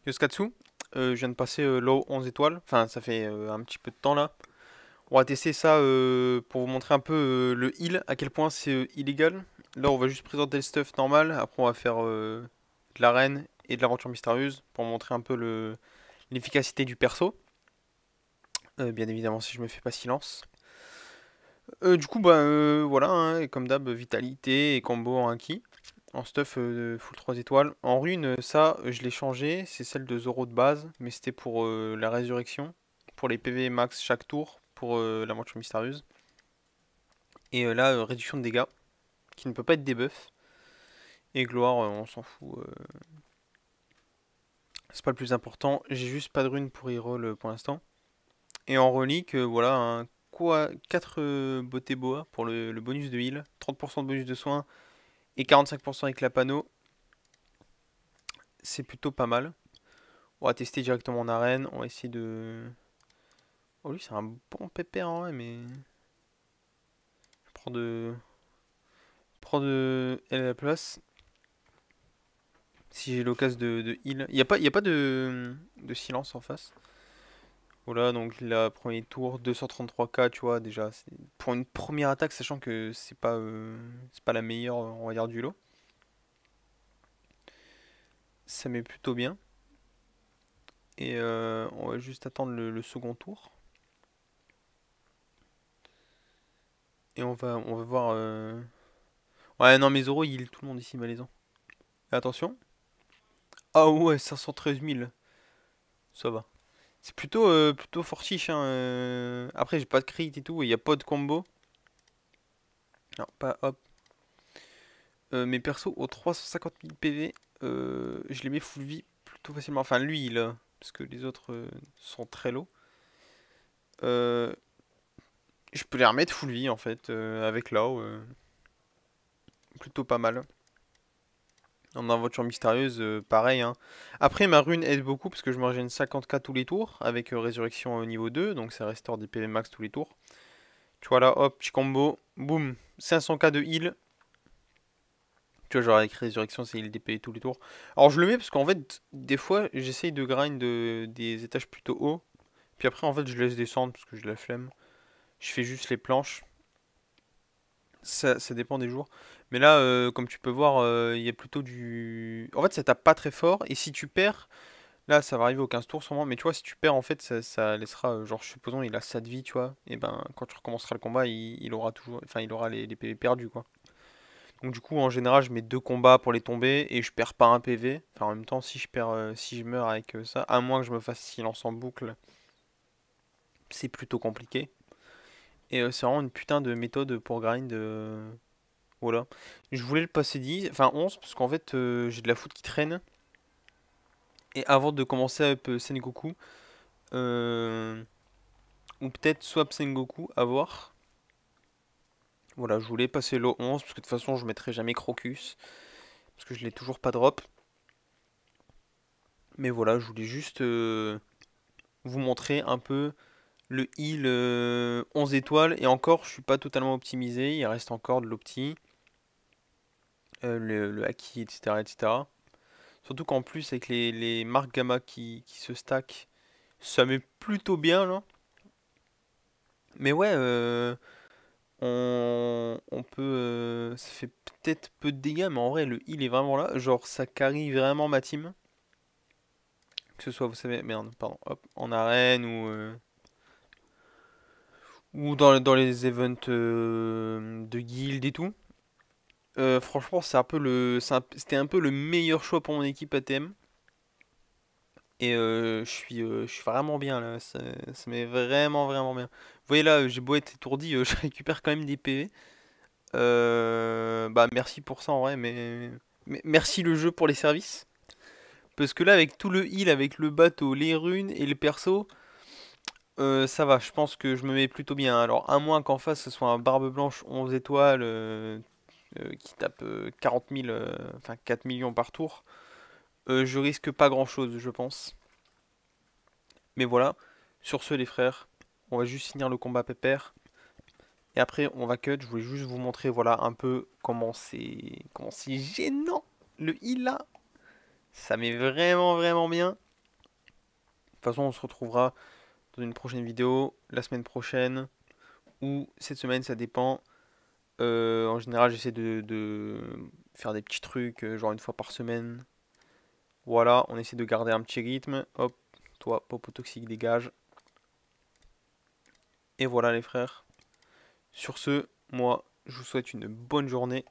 Yoskatsu, je viens de passer low 11 étoiles, enfin ça fait un petit peu de temps là. On va tester ça pour vous montrer un peu le heal, à quel point c'est illégal. Là on va juste présenter le stuff normal, après on va faire de l'arène et de l'aventure mystérieuse pour montrer un peu l'efficacité du perso. Bien évidemment si je me fais pas silence. Du coup bah voilà, hein, et comme d'hab, vitalité et combo en acquis. En stuff, full 3 étoiles. En rune, ça, je l'ai changé. C'est celle de Zoro de base, mais c'était pour la résurrection. Pour les PV max chaque tour, pour l'aventure mystérieuse. Et là, réduction de dégâts, qui ne peut pas être debuff. Et gloire, on s'en fout. C'est pas le plus important. J'ai juste pas de rune pour reroll pour l'instant. Et en relique, voilà, un quoi 4 beauté boa pour le bonus de heal. 30% de bonus de soins et 45% avec la panneau. C'est plutôt pas mal. On va tester directement en arène. On va essayer de... Oh lui c'est un bon pépère en vrai, mais... Je prends de elle à la place. Si j'ai l'occasion de heal. Y a pas de silence en face. Voilà, donc la premier tour, 233k, tu vois, déjà. Pour une première attaque, sachant que c'est pas la meilleure, on va dire, du lot. Ça met plutôt bien. Et on va juste attendre le second tour. Et on va voir... Ouais, non, mais Zoro, il heal tout le monde ici, malaisant. Attention. Ah ouais, 513 000. Ça va. C'est plutôt fortiche, hein. Après, j'ai pas de crit et tout. Il n'y a pas de combo. Non, pas hop. Mes persos aux 350 000 PV, je les mets full vie plutôt facilement. Enfin, lui, parce que les autres sont très low. Euh, je peux les remettre full vie en fait, avec Lao. Plutôt pas mal. En aventure mystérieuse, pareil, hein. Après, ma rune aide beaucoup parce que je me régène 50k tous les tours avec résurrection au niveau 2. Donc ça restaure des PV max tous les tours. Tu vois là, hop, petit combo, boum, 500k de heal. Tu vois, genre avec résurrection, c'est heal DP tous les tours. Alors je le mets parce qu'en fait, des fois, j'essaye de grind des étages plutôt hauts. Puis après, en fait, je laisse descendre parce que j'ai la flemme. Je fais juste les planches. Ça dépend des jours. Mais là, comme tu peux voir, il y a plutôt du... En fait, ça tape pas très fort. Et si tu perds, là, ça va arriver au 15 tours sûrement. Mais tu vois, si tu perds, en fait, ça laissera... genre, supposons, il a 7 vie, tu vois. Et ben, quand tu recommenceras le combat, il aura toujours... Enfin, il aura les PV perdus, quoi. Donc du coup, en général, je mets 2 combats pour les tomber et je perds pas un PV. Enfin, en même temps, si je perds, si je meurs avec ça, à moins que je me fasse silence en boucle, c'est plutôt compliqué. Et c'est vraiment une putain de méthode pour grind. Voilà. Je voulais le passer 10, enfin 11, parce qu'en fait, j'ai de la foot qui traîne. Et avant de commencer avec Sengoku, euh, ou peut-être swap Sengoku, à voir. Voilà, je voulais passer le 11, parce que de toute façon, je mettrai jamais Crocus, parce que je l'ai toujours pas drop. Mais voilà, je voulais juste vous montrer un peu le heal 11 étoiles. Et encore, je suis pas totalement optimisé. Il reste encore de l'opti, le haki, etc., etc. Surtout qu'en plus, avec les marques gamma qui se stack, ça met plutôt bien là. Mais ouais, on peut. Ça fait peut-être peu de dégâts, mais en vrai, le heal est vraiment là. Genre, ça carry vraiment ma team. Que ce soit, vous savez, merde, pardon, hop, en arène ou dans les events de guild et tout. Franchement, c'était un peu le meilleur choix pour mon équipe ATM. Et je suis vraiment bien là. Ça m'est vraiment, vraiment bien. Vous voyez là, j'ai beau être étourdi, je récupère quand même des PV. Bah, merci pour ça en vrai, mais merci le jeu pour les services. Parce que là, avec tout le heal, avec le bateau, les runes et le perso, ça va. Je pense que je me mets plutôt bien. Alors, à moins qu'en face ce soit un Barbe Blanche 11 étoiles qui tape 40 000, enfin 4 millions par tour. Je risque pas grand chose, je pense. Mais voilà, sur ce, les frères, on va juste finir le combat pépère. Et après, on va cut. Je voulais juste vous montrer, voilà, un peu comment c'est gênant le heal là. Ça met vraiment, vraiment bien. toute façon, on se retrouvera dans une prochaine vidéo, la semaine prochaine, ou cette semaine, ça dépend. En général, j'essaie de faire des petits trucs, genre une fois par semaine. Voilà, on essaie de garder un petit rythme. Hop, toi, Popo Toxique, dégage. Et voilà les frères. Sur ce, moi, je vous souhaite une bonne journée